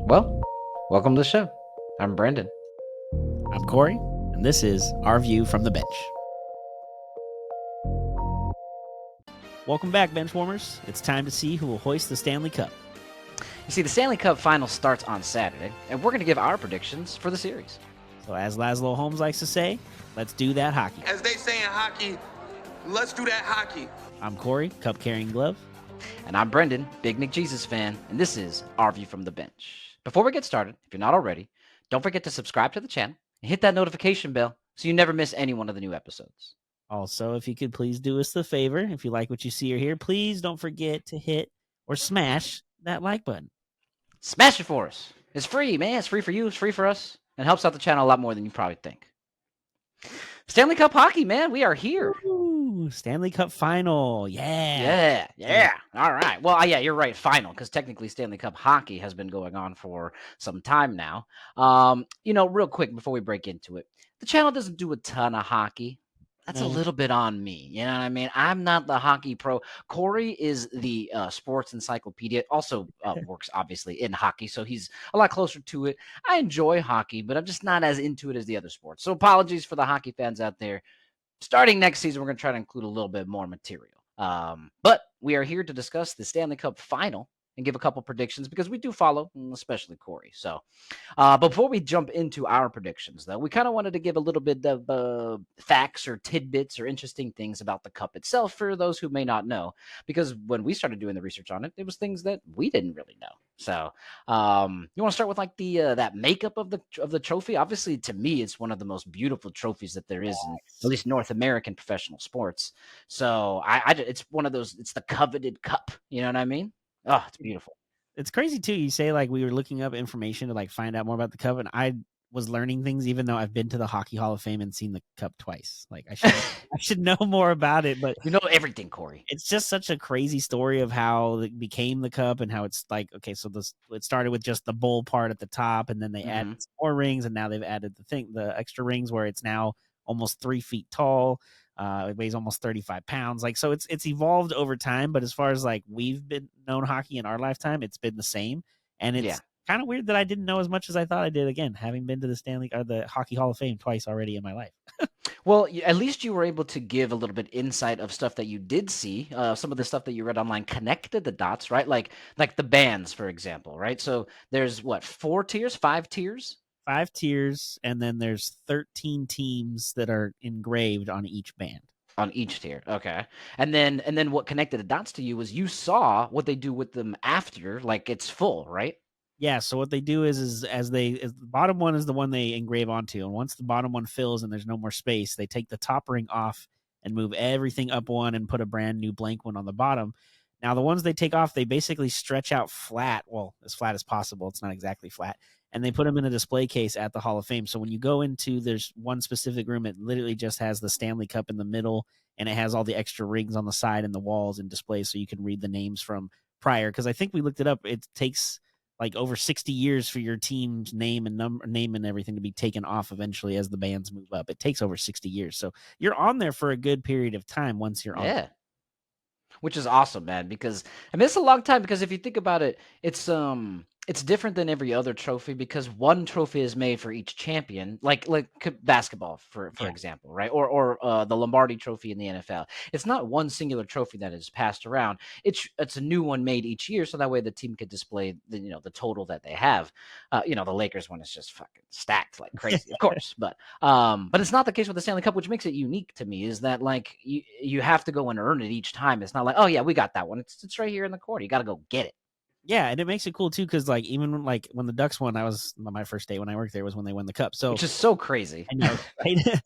Well, welcome to the show. I'm Brendan. I'm Corey, and this is Our View from the Bench. Welcome back, Benchwarmers. It's time to see who will hoist the Stanley Cup. You see, the Stanley Cup Final starts on Saturday, and we're going to give our predictions for the series. So as Laszlo Holmes likes to say, let's do that hockey. As they say in hockey, let's do that hockey. I'm Corey, cup-carrying glove. And I'm Brendan, big McJesus fan, and this is Our View from the Bench. Before we get started, if you're not already, don't forget to subscribe to the channel and hit that notification bell so you never miss any one of the new episodes. Also, if you could please do us the favor, if you like what you see or hear, please don't forget to hit or smash that like button. Smash it for us. It's free, man. It's free for you. It's free for us. And helps out the channel a lot more than you probably think. Stanley Cup hockey, man. We are here. Ooh, Stanley Cup Final. Yeah. Yeah. All right. Well, yeah, you're right. Final, because technically Stanley Cup hockey has been going on for some time now. Real quick before we break into it, the channel doesn't do a ton of hockey. That's a little bit on me. You know what I mean? I'm not the hockey pro. Corey is the sports encyclopedia. Also works obviously in hockey, so he's a lot closer to it. I enjoy hockey, but I'm just not as into it as the other sports. So apologies for the hockey fans out there. Starting next season, we're going to try to include a little bit more material. But we are here to discuss the Stanley Cup Final and give a couple predictions because we do follow, especially Corey. So, before we jump into our predictions, though, we kind of wanted to give a little bit of facts or tidbits or interesting things about the cup itself for those who may not know. Because when we started doing the research on it, it was things that we didn't really know. So, you want to start with like the that makeup of the trophy? Obviously, to me, it's one of the most beautiful trophies that there is in at least North American professional sports. So, it's one of those. It's the coveted cup. You know what I mean? Oh, it's beautiful. It's crazy too. You say like we were looking up information to like find out more about the cup, and I was learning things even though I've been to the Hockey Hall of Fame and seen the cup twice. Like I should know more about it, but you know everything, Corey. It's just such a crazy story of how it became the cup and how it's like okay, so it started with just the bowl part at the top, and then they added some more rings, and now they've added the extra rings where it's now almost 3 feet tall. It weighs almost 35 pounds. Like, so it's evolved over time, but as far as like we've been known hockey in our lifetime, it's been the same. And it's kind of weird that I didn't know as much as I thought I did. Again, having been to the Hockey Hall of Fame twice already in my life. Well, at least you were able to give a little bit insight of stuff that you did see. Some of the stuff that you read online connected the dots, right? Like the bands, for example, right? So there's what, 4 tiers, 5 tiers? 5 tiers, and then there's 13 teams that are engraved on each band. On each tier, okay. And then what connected the dots to you was you saw what they do with them after, like it's full, right? Yeah. So what they do is the bottom one is the one they engrave onto, and once the bottom one fills and there's no more space, they take the top ring off and move everything up one and put a brand new blank one on the bottom. Now the ones they take off, they basically stretch out flat, well, as flat as possible. It's not exactly flat. And they put them in a display case at the Hall of Fame. So when you go into, there's one specific room, it literally just has the Stanley Cup in the middle, and it has all the extra rings on the side and the walls and displays so you can read the names from prior. Because I think we looked it up. It takes like over 60 years for your team's name and everything to be taken off eventually as the bands move up. It takes over 60 years. So you're on there for a good period of time once you're on. Yeah. Which is awesome, man, because I mean it's a long time because if you think about it, it's different than every other trophy because one trophy is made for each champion, like basketball for example, right? Or the Lombardi Trophy in the NFL. It's not one singular trophy that is passed around. It's a new one made each year, so that way the team could display the total that they have. The Lakers one is just fucking stacked like crazy, of course, but it's not the case with the Stanley Cup, which makes it unique to me. Is that like you have to go and earn it each time? It's not like, oh yeah, we got that one. It's right here in the corner. You got to go get it. Yeah, and it makes it cool too because like even like when the Ducks won, that was my first day when I worked there was when they won the cup. So which is so crazy. I know, right?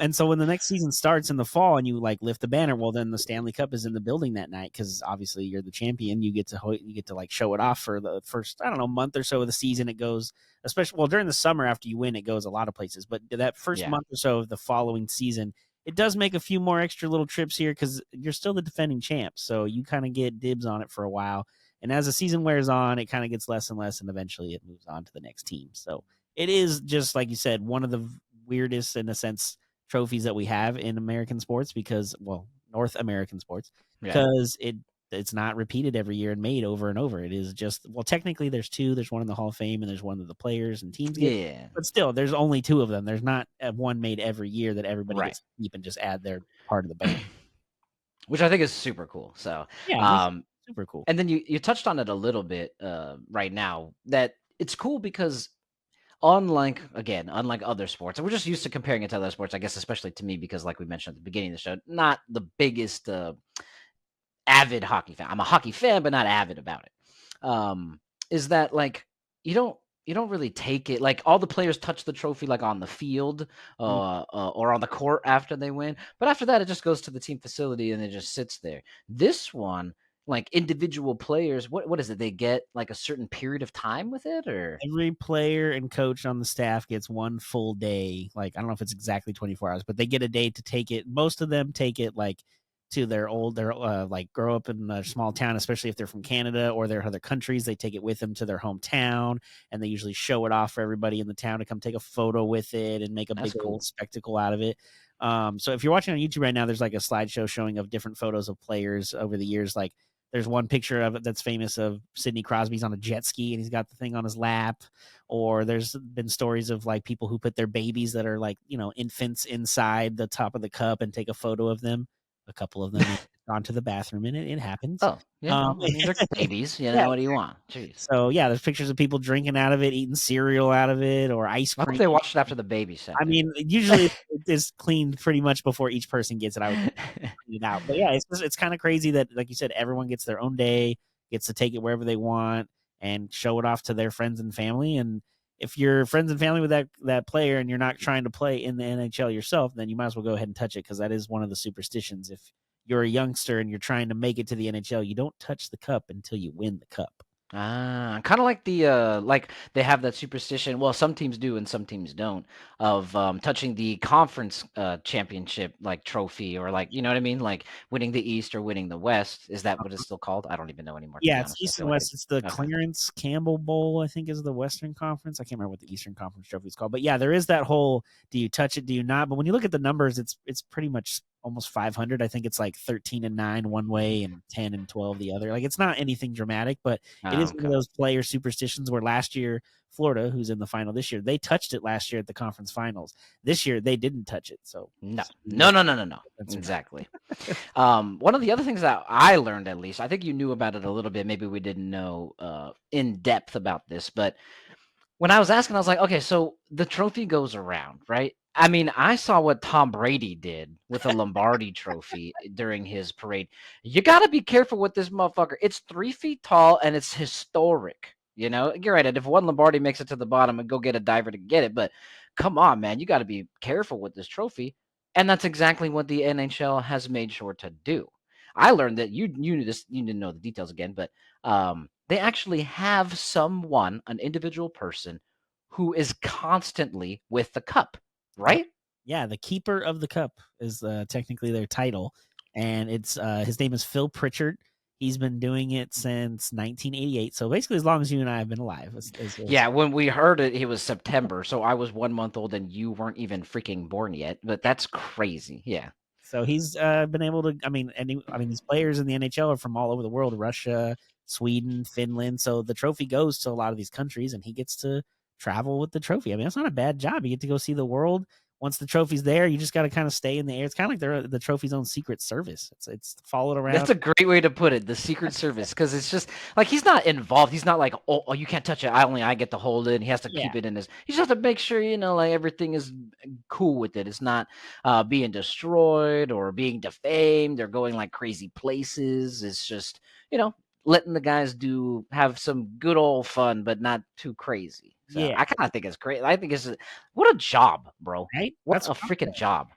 And so when the next season starts in the fall and you like lift the banner, well then the Stanley Cup is in the building that night because obviously you're the champion. You get to like show it off for the first month or so of the season. It goes especially during the summer after you win, it goes a lot of places. But that first month or so of the following season, it does make a few more extra little trips here because you're still the defending champ, so you kind of get dibs on it for a while. And as the season wears on, it kind of gets less and less, and eventually it moves on to the next team. So it is just, like you said, one of the weirdest, in a sense, trophies that we have in American sports because, well, North American sports, because it it's not repeated every year and made over and over. It is just, well, technically there's two. There's one in the Hall of Fame and there's one that the players and teams get. Yeah. But still, there's only two of them. There's not one made every year that everybody Right. gets to keep and just add their part of the band. Which I think is super cool. So, Yeah, it makes it super cool. and then you touched on it a little bit right now that it's cool because unlike other sports, and we're just used to comparing it to other sports, I guess, especially to me because, like we mentioned at the beginning of the show, not the biggest avid hockey fan. I'm a hockey fan, but not avid about it. Is that like you don't you don't really take it like all the players touch the trophy like on the field Mm. or on the court after they win, but after that it just goes to the team facility and it just sits there. This one, like individual players, what is it? They get like a certain period of time with it, or Every player and coach on the staff gets one full day. Like, I don't know if it's exactly 24 hours, but they get a day to take it. Most of them take it like to their like grow up in a small town, especially if they're from Canada or their other countries. They take it with them to their hometown and they usually show it off for everybody in the town to come take a photo with it and make a that's big cool. old spectacle out of it. So if you're watching on YouTube right now, there's like a slideshow showing of different photos of players over the years. Like, there's one picture of it that's famous of Sidney Crosby's on a jet ski and he's got the thing on his lap. Or there's been stories of like people who put their babies that are like, infants inside the top of the cup and take a photo of them. A couple of them have gone to the bathroom and it happens. Oh yeah, well, I mean they're babies, you Yeah. know. What do you want? Jeez. So yeah, there's pictures of people drinking out of it, eating cereal out of it, or ice I hope cream. they watched it after the baby sat I there. mean, usually it's cleaned pretty much before each person gets it. I would clean it out. But yeah, it's kind of crazy that, like you said, everyone gets their own day, gets to take it wherever they want, and show it off to their friends and family. And if you're friends and family with that player, and you're not trying to play in the NHL yourself, then you might as well go ahead and touch it, because that is one of the superstitions. If you're a youngster and you're trying to make it to the NHL, you don't touch the cup until you win the cup. Kind of like the like they have that superstition. Well, some teams do and some teams don't of touching the conference championship like trophy or like you know what I mean, like winning the East or winning the West. Is that what it's still called? I don't even know anymore. To Yeah, be it's honest, I East feel and like West. It's the okay. Clarence Campbell Bowl, I think, is the Western Conference. I can't remember what the Eastern Conference trophy is called. But yeah, there is that whole, do you touch it, do you not? But when you look at the numbers, it's pretty much almost 500. I think it's like 13-9 one way and 10-12 the other. Like, it's not anything dramatic, but it is one of those player superstitions where last year, Florida, who's in the final this year, they touched it last year at the conference finals. This year, they didn't touch it. So No. That's Exactly. One of the other things that I learned, at least, I think you knew about it a little bit. Maybe we didn't know in depth about this, but when I was asking, I was like, okay, so the trophy goes around, right? I mean, I saw what Tom Brady did with a Lombardi trophy during his parade. You got to be careful with this motherfucker. It's 3 feet tall and it's historic. You know, you're right. And if one Lombardi makes it to the bottom and go get a diver to get it, but come on, man, you got to be careful with this trophy. And that's exactly what the NHL has made sure to do. I learned that you knew this, you didn't know the details again, but they actually have someone, an individual person, who is constantly with the cup, right? Yeah, the keeper of the cup is technically their title, and it's his name is Phil Pritchard. He's been doing it since 1988, so basically as long as you and I have been alive. Yeah, when we heard it, it was September, so I was 1 month old and you weren't even freaking born yet. But that's crazy. Yeah. So he's been able to. I mean, these players in the NHL are from all over the world: Russia, Sweden, Finland. So the trophy goes to a lot of these countries, and he gets to travel with the trophy. I mean, that's not a bad job. You get to go see the world. Once the trophy's there, you just got to kind of stay in the air. It's kind of like they're the trophy's own secret service. It's followed around. That's a great way to put it, the Secret Service, because it's just like he's not involved. He's not like, oh, you can't touch it. I get to hold it. And he has to Yeah. keep it in his. He just has to make sure like everything is cool with it. It's not being destroyed or being defamed or going like crazy places. It's just letting the guys have some good old fun, but not too crazy. So Yeah. I kind of think it's great. I think what a job, bro. Right? What a freaking job.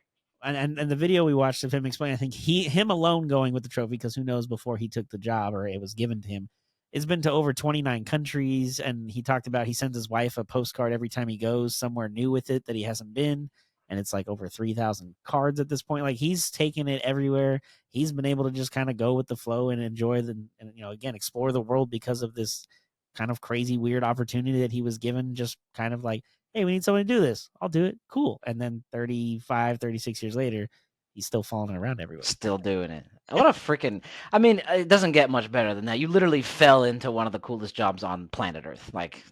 And the video we watched of him explaining, I think him alone going with the trophy, because who knows before he took the job or it was given to him, it's been to over 29 countries. And he talked about he sends his wife a postcard every time he goes somewhere new with it that he hasn't been. And it's like over 3,000 cards at this point. Like, he's taken it everywhere. He's been able to just kind of go with the flow and enjoy and again, explore the world because of this kind of crazy, weird opportunity that he was given. Just kind of like, hey, we need someone to do this. I'll do it. Cool. And then 35, 36 years later, he's still following around everywhere. Still doing it. What a freaking! I mean, it doesn't get much better than that. You literally fell into one of the coolest jobs on planet Earth. Like,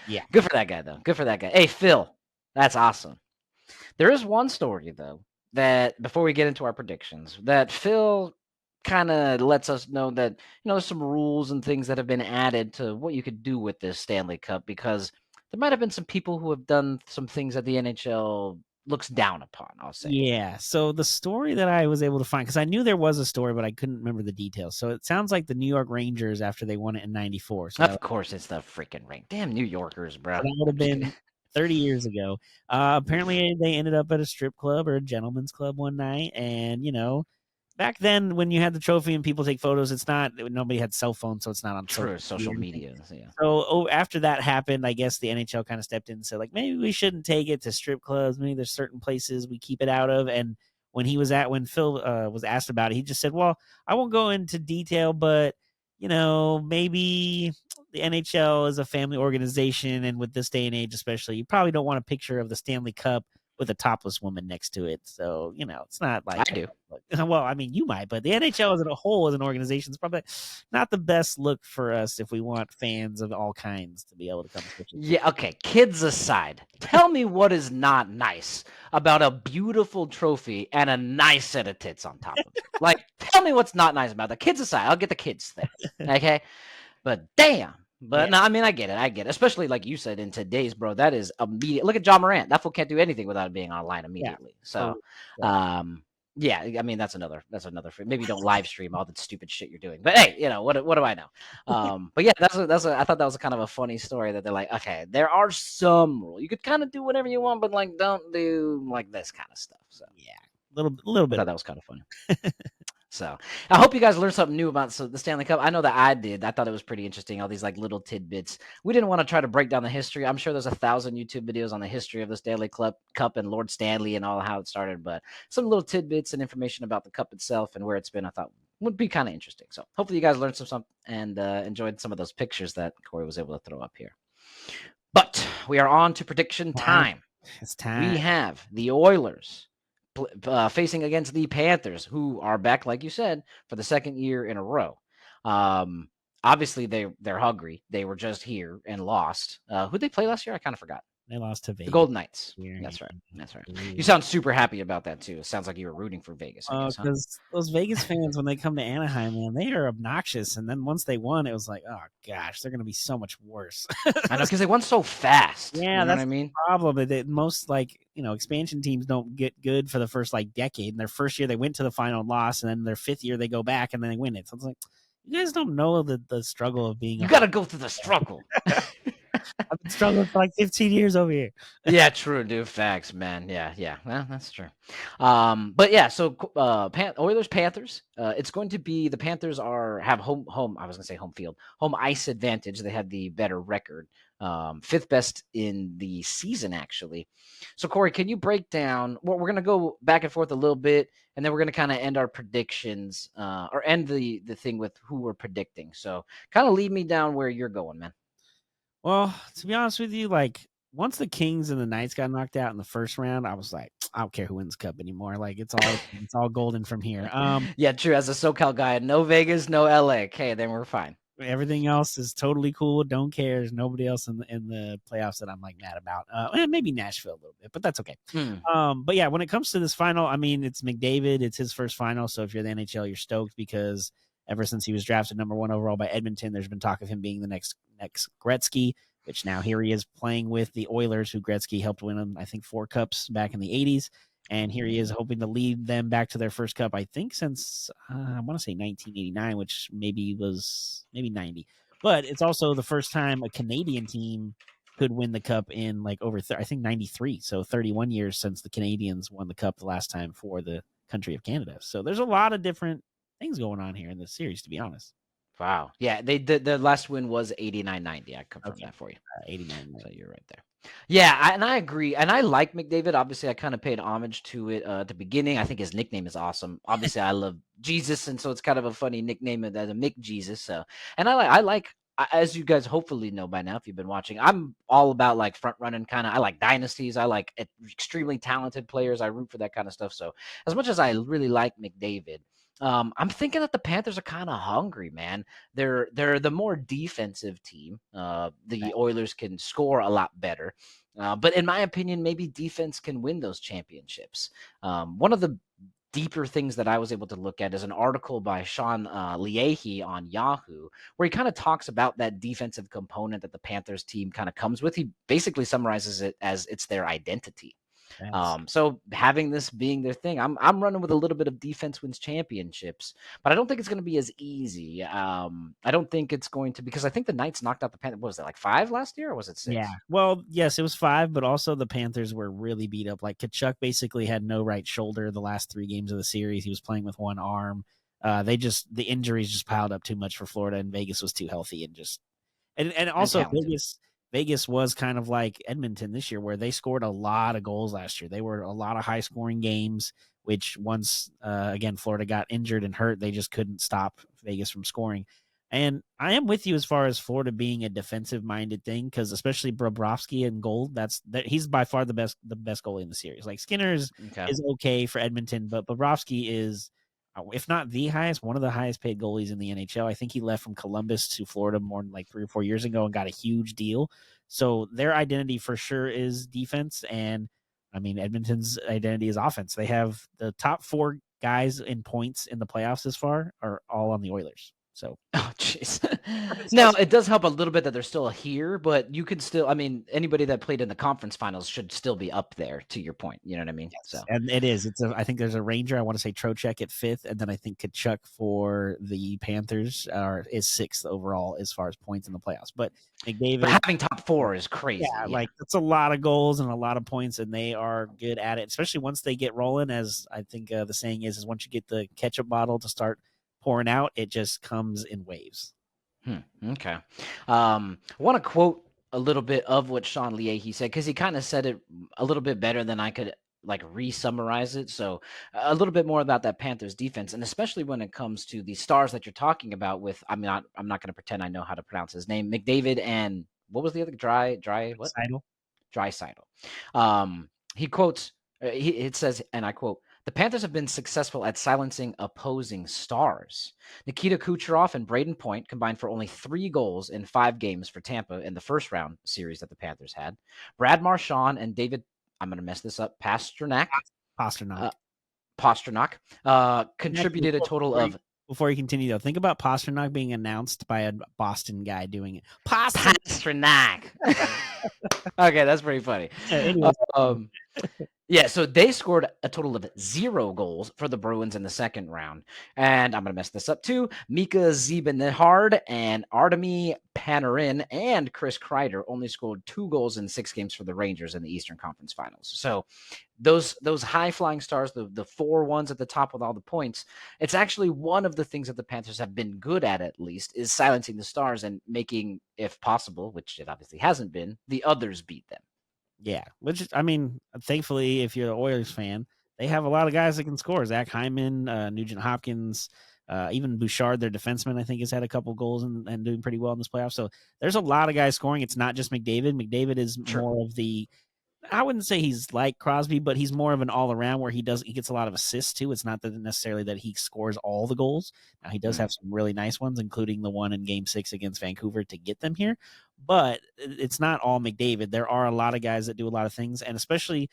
Yeah. good for that guy, though. Good for that guy. Hey, Phil, that's awesome. There is one story though that before we get into our predictions, that Phil kind of lets us know that there's some rules and things that have been added to what you could do with this Stanley Cup because there might have been some people who have done some things that the NHL looks down upon. I'll say. Yeah. So the story that I was able to find, because I knew there was a story, but I couldn't remember the details. So it sounds like the New York Rangers after they won it in '94. So Of course, it's the freaking ring. Damn New Yorkers, bro. that would have been 30 years ago. Apparently, they ended up at a strip club or a gentleman's club one night, and back then when you had the trophy and people take photos, nobody had cell phones, so it's not on True social media. media. Yeah. So after that happened, I guess the NHL kind of stepped in and said, like, maybe we shouldn't take it to strip clubs. Maybe there's certain places we keep it out of. And when Phil was asked about it, he just said, well, I won't go into detail, but maybe the NHL is a family organization, and with this day and age, especially, you probably don't want a picture of the Stanley Cup with a topless woman next to it. So, it's not like I do. Well, I mean, you might, but the NHL as a whole, as an organization, is probably not the best look for us if we want fans of all kinds to be able to come to pictures. Yeah, okay. Kids aside, tell me what is not nice about a beautiful trophy and a nice set of tits on top of it. Like, tell me what's not nice about that. Kids aside, I'll get the kids there. Okay. But damn. But no, I mean, I get it. Especially like you said in today's, bro, that is immediate. Look at John Morant. That fool can't do anything without it being online immediately. So, yeah, I mean, that's another. Maybe don't live stream all the stupid shit you're doing. But hey, what do I know? But yeah, I thought that was kind of a funny story that they're like, okay, there are some rules. You could kind of do whatever you want, but like, don't do like this kind of stuff. So yeah, a little bit. I thought that was kind of funny. So I hope you guys learned something new about the Stanley Cup. I know that I did. I thought it was pretty interesting. All these like little tidbits. We didn't want to try to break down the history. I'm sure there's 1,000 YouTube videos on the history of the Stanley Cup and Lord Stanley and all how it started. But some little tidbits and information about the cup itself and where it's been, I thought would be kind of interesting. So hopefully you guys learned something and enjoyed some of those pictures that Corey was able to throw up here. But we are on to prediction time. It's time. We have the Oilers facing against the Panthers, who are back, like you said, for the second year in a row. Obviously, they're hungry. They were just here and lost. Who'd they play last year? I kind of forgot. They lost to Vegas. The Golden Knights. That's right. You sound super happy about that, too. It sounds like you were rooting for Vegas. Because those Vegas fans, when they come to Anaheim, man, they are obnoxious. And then once they won, it was like, oh, gosh, they're going to be so much worse. I know, because they won so fast. Yeah, you know that's what I mean? the problem. Most, expansion teams don't get good for the first, decade. In their first year, they went to the final and lost. And then their fifth year, they go back and then they win it. So it's like, you guys don't know the struggle of being. You got to go through the struggle. I've been struggling for 15 years over here. Yeah, true, dude. Facts, man. Yeah. Well, that's true. But yeah, so Oilers Panthers. It's going to be the Panthers have home. I was gonna say home field, home ice advantage. They have the better record, fifth best in the season actually. So Corey, can you break down? Well, we're gonna go back and forth a little bit, and then we're gonna kind of end our predictions, or end the thing with who we're predicting. So kind of lead me down where you're going, man. Well, to be honest with you, once the Kings and the Knights got knocked out in the first round, I was like, I don't care who wins the cup anymore. It's all golden from here. Yeah, true. As a SoCal guy, no Vegas, no LA. Okay, then we're fine. Everything else is totally cool. Don't care. There's nobody else in the playoffs that I'm mad about. Maybe Nashville a little bit, but that's okay. But yeah, when it comes to this final, I mean, it's McDavid. It's his first final. So if you're the NHL, you're stoked because ever since he was drafted number 1 overall by Edmonton, there's been talk of him being the next Gretzky, which now here he is playing with the Oilers, who Gretzky helped win them, I think, 4 cups back in the 80s. And here he is hoping to lead them back to their first cup, I think, since I want to say 1989, which maybe 90. But it's also the first time a Canadian team could win the cup in I think 93. So 31 years since the Canadians won the cup the last time for the country of Canada. So there's a lot of different things going on here in this series, to be honest. Wow. Yeah, the last win was 89-90. I confirmed that for you. 89. So you're right there. Yeah, and I agree. And I like McDavid. Obviously, I kind of paid homage to it at the beginning. I think his nickname is awesome. Obviously, I love Jesus, and so it's kind of a funny nickname as a Mick Jesus. So, and I as you guys hopefully know by now, if you've been watching, I'm all about like front running kind of. I like dynasties. I like extremely talented players. I root for that kind of stuff. So as much as I really like McDavid, I'm thinking that the Panthers are kind of hungry, man. They're the more defensive team. The Oilers can score a lot better. But in my opinion, maybe defense can win those championships. One of the deeper things that I was able to look at is an article by Sean Leahy on Yahoo, where he kind of talks about that defensive component that the Panthers team kind of comes with. He basically summarizes it as it's their identity. So having this being their thing, I'm running with a little bit of defense wins championships, but I don't think it's going to be as easy. I don't think it's going to, because I think the Knights knocked out the Panthers. What was it, like 5 last year, or was it 6? Yeah. Well, yes, it was 5, but also the Panthers were really beat up. Like Kachuk basically had no right shoulder the last 3 games of the series. He was playing with one arm. The injuries just piled up too much for Florida, and Vegas was too healthy and also Vegas was kind of like Edmonton this year, where they scored a lot of goals last year. They were a lot of high scoring games, which once again Florida got injured and hurt, they just couldn't stop Vegas from scoring. And I am with you as far as Florida being a defensive minded thing, because especially Bobrovsky and goal, he's by far the best goalie in the series. Like Skinner's is okay for Edmonton, but Bobrovsky is, if not the highest, one of the highest paid goalies in the NHL. I think he left from Columbus to Florida more than like 3 or 4 years ago and got a huge deal. So their identity for sure is defense. And I mean, Edmonton's identity is offense. They have the top 4 guys in points in the playoffs this far are all on the Oilers. So, oh jeez. Now it does help a little bit that they're still here, but you could still, I mean, anybody that played in the conference finals should still be up there. To your point, you know what I mean? yes. So, and it is. I think there's a Ranger. I want to say Trocheck at 5th, and then I think Kachuk for the Panthers is 6th overall as far as points in the playoffs. But McDavid, but having top 4 is crazy. yeah, like that's a lot of goals and a lot of points, and they are good at it, especially once they get rolling. As I think the saying is once you get the ketchup bottle to start pouring out, it just comes in waves. Okay. I want to quote a little bit of what Sean Leahy said, because he kind of said it a little bit better than I could like re-summarize it. So a little bit more about that Panthers defense, and especially when it comes to the stars that you're talking about with, I'm not going to pretend I know how to pronounce his name, McDavid, and what was the other what? Seidel? Draisaitl. He quotes, it says, and I quote, "The Panthers have been successful at silencing opposing stars. Nikita Kucherov and Braden Point combined for only 3 goals in 5 games for Tampa in the first round series that the Panthers had. Brad Marchand and David, I'm going to mess this up, Pasternak, contributed a total of..." Before you continue, though, think about Pasternak being announced by a Boston guy doing it. Pasternak. Okay, that's pretty funny. Yeah, so they scored a total of 0 goals for the Bruins in the second round. And I'm going to mess this up too. Mika Zibanejad and Artemi Panarin and Chris Kreider only scored 2 goals in 6 games for the Rangers in the Eastern Conference Finals. So those high-flying stars, the 4 ones at the top with all the points, it's actually one of the things that the Panthers have been good at least, is silencing the stars and making, if possible, which it obviously hasn't been, the others beat them. Yeah, which I mean, thankfully, if you're an Oilers fan, they have a lot of guys that can score. Zach Hyman, Nugent Hopkins, even Bouchard, their defenseman, I think has had a couple goals and doing pretty well in this playoff. So there's a lot of guys scoring. It's not just McDavid. McDavid is more of the, I wouldn't say he's like Crosby, but he's more of an all around where he gets a lot of assists too. It's not that necessarily that he scores all the goals. Now he does have some really nice ones, including the one in Game 6 against Vancouver to get them here. But it's not all McDavid. There are a lot of guys that do a lot of things, and especially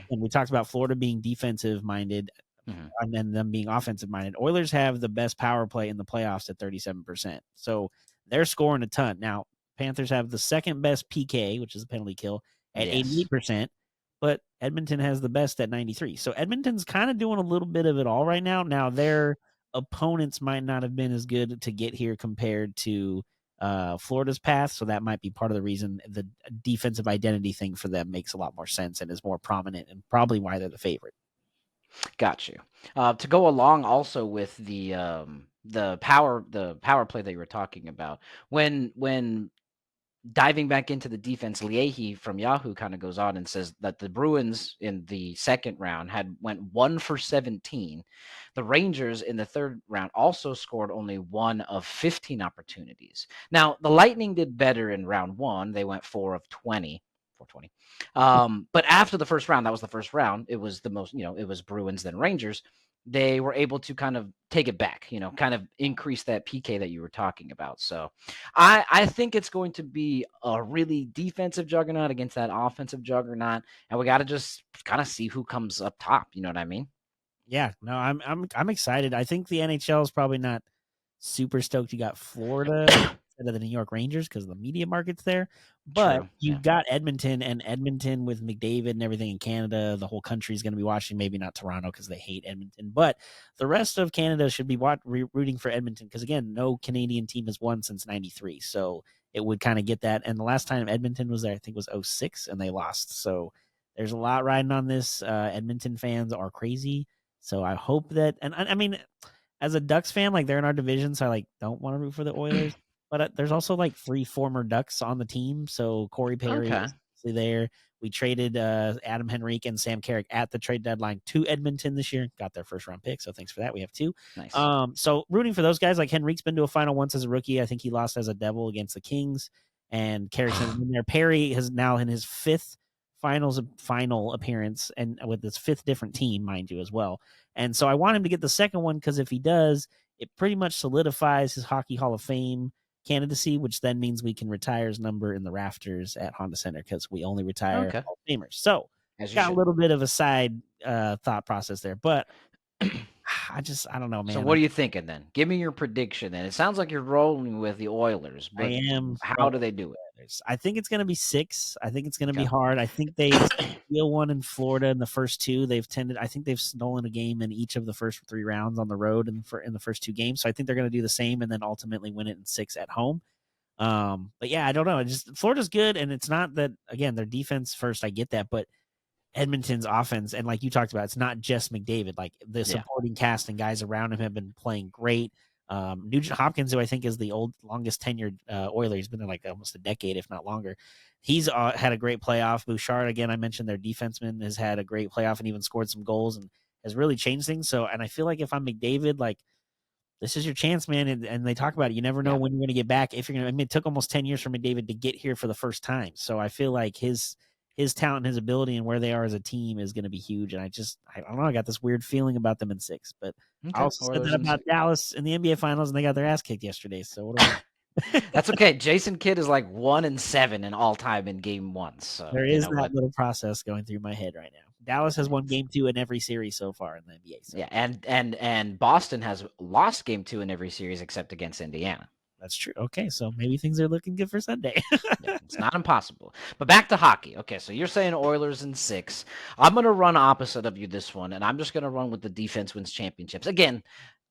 when we talked about Florida being defensive minded and then them being offensive minded. Oilers have the best power play in the playoffs at 37%. So they're scoring a ton. Now, Panthers have the second best PK, which is a penalty kill, at 88%, but Edmonton has the best at 93%. So Edmonton's kind of doing a little bit of it all right now. Now, their opponents might not have been as good to get here compared to Florida's path, so that might be part of the reason the defensive identity thing for them makes a lot more sense and is more prominent, and probably why they're the favorite. Got you. To go along also with the power play that you were talking about, when diving back into the defense, Leahy from Yahoo kind of goes on and says that the Bruins in the second round went 1 for 17. The Rangers in the third round also scored only 1 of 15 opportunities. Now, the Lightning did better in round 1. They went 4 of 20. 420. But after the first round, that was the first round. It was the most, it was Bruins then Rangers. They were able to kind of take it back, kind of increase that PK that you were talking about. So I think it's going to be a really defensive juggernaut against that offensive juggernaut, and we got to just kind of see who comes up top. You know what I mean? Yeah, no, I'm excited. I think the NHL is probably not super stoked you got Florida instead of the New York Rangers because the media market's there. But True. you Yeah. got Edmonton, and Edmonton with McDavid and everything in Canada, the whole country is going to be watching. Maybe not Toronto because they hate Edmonton, but the rest of Canada should be rooting for Edmonton because again, no Canadian team has won since '93, so it would kind of get that. And the last time Edmonton was there, I think was '06, and they lost. So there's a lot riding on this. Edmonton fans are crazy. So I hope that, and I mean, as a Ducks fan, like they're in our division, so I like don't want to root for the Oilers. But there's also like 3 former Ducks on the team. So Corey Perry Okay. is there. We traded Adam Henrique and Sam Carrick at the trade deadline to Edmonton this year. Got their first round pick, so thanks for that. We have 2. Nice. So rooting for those guys. Like Henrique's been to a final once as a rookie. I think he lost as a Devil against the Kings, and Carrick's been there. Perry has now in his 5th final appearance, and with his 5th different team, mind you, as well. And so I want him to get the second one because if he does, it pretty much solidifies his Hockey Hall of Fame candidacy, which then means we can retire his number in the rafters at Honda Center because we only retire Okay. Hall of Famers. So As you got a should. little bit of a side thought process there, but I don't know, man. So what are you thinking then? Give me your prediction then. It sounds like you're rolling with the Oilers, but I am. how do they do it? I think it's going to be 6. I think it's going to be Okay. hard. I think they steal one in Florida in the first 2. I think they've stolen a game in each of the first 3 rounds on the road in the first 2 games. So I think they're going to do the same and then ultimately win it in 6 at home. But yeah, I don't know. Florida's good, and it's not that again their defense first. I get that, but Edmonton's offense, and like you talked about, it's not just McDavid. Like the supporting cast and guys around him have been playing great. Nugent Hopkins, who I think is the longest tenured Oiler, he's been there like almost a decade, if not longer. He's had a great playoff. Bouchard, again, I mentioned their defenseman has had a great playoff and even scored some goals and has really changed things. So, and I feel like if I'm McDavid, like this is your chance, man. And they talk about it. You never know when you're going to get back. If you're going to, I mean, it took almost 10 years for McDavid to get here for the first time. So I feel like his talent and his ability and where they are as a team is going to be huge. And I don't know. I got this weird feeling about them in 6, but I also said that about Dallas in the NBA Finals, and they got their ass kicked yesterday. So what do we? That's okay. Jason Kidd is like 1-7 in all time in Game 1. So there is that little process going through my head right now. Dallas has won Game 2 in every series so far in the NBA. So. Yeah, and Boston has lost Game 2 in every series except against Indiana. That's true. Okay, so maybe things are looking good for Sunday. Yeah, it's not impossible. But back to hockey. Okay, so you're saying Oilers in 6. I'm going to run opposite of you this one, and I'm just going to run with the defense wins championships. Again,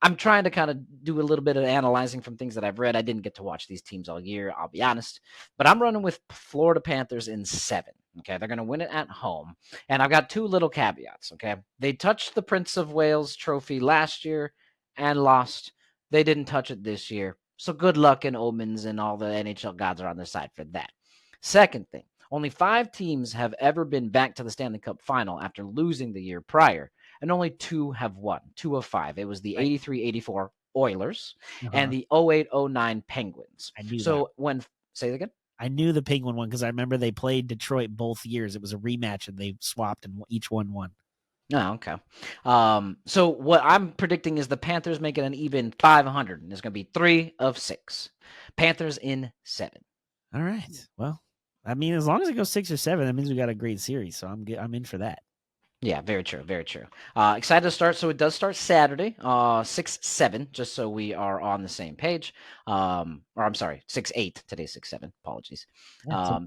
I'm trying to kind of do a little bit of analyzing from things that I've read. I didn't get to watch these teams all year, I'll be honest. But I'm running with Florida Panthers in 7. Okay, they're going to win it at home. And I've got 2 little caveats, okay? They touched the Prince of Wales trophy last year and lost. They didn't touch it this year. So good luck and omens, and all the NHL gods are on their side for that. Second thing, only 5 teams have ever been back to the Stanley Cup Final after losing the year prior, and only 2 have won, 2 of 5. It was the 83-84 Oilers and the 08-09 Penguins. I knew so say it again? I knew the Penguin one because I remember they played Detroit both years. It was a rematch, and they swapped, and each one won. Oh, okay. So what I'm predicting is the Panthers make it an even 500, and it's going to be 3 of 6. Panthers in 7. All right. Well, I mean, as long as it goes 6 or 7, that means we got a great series. So I'm in for that. Yeah, very true, very true. Excited to start. So it does start Saturday, 6-7, just so we are on the same page. Or I'm sorry, 6-8. Today's 6-7. Apologies.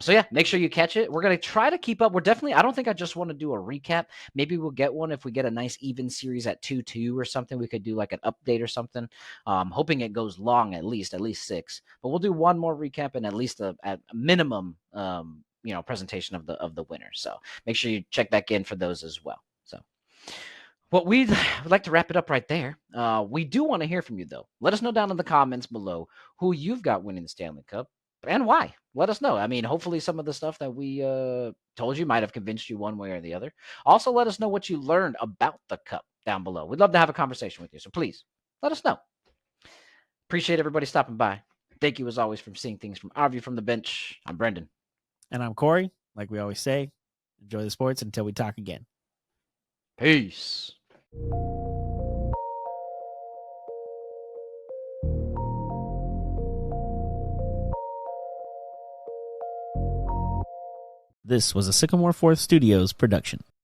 So yeah, make sure you catch it. We're gonna try to keep up. I don't think I just want to do a recap. Maybe we'll get one if we get a nice even series at 2-2 or something. We could do like an update or something. Hoping it goes long, at least 6. But we'll do one more recap and at least at a minimum. Presentation of the winner. So make sure you check back in for those as well. So what we'd like to wrap it up right there. We do want to hear from you though. Let us know down in the comments below who you've got winning the Stanley Cup. and why. Let us know. I mean, hopefully some of the stuff that we told you might have convinced you one way or the other. Also, let us know what you learned about the Cup down below. We'd love to have a conversation with you. So please let us know. Appreciate everybody stopping by. Thank you, as always, for seeing things from our view from the bench. I'm Brendan. And I'm Corey. Like we always say, enjoy the sports until we talk again. Peace. This was a Sycamore Fourth Studios production.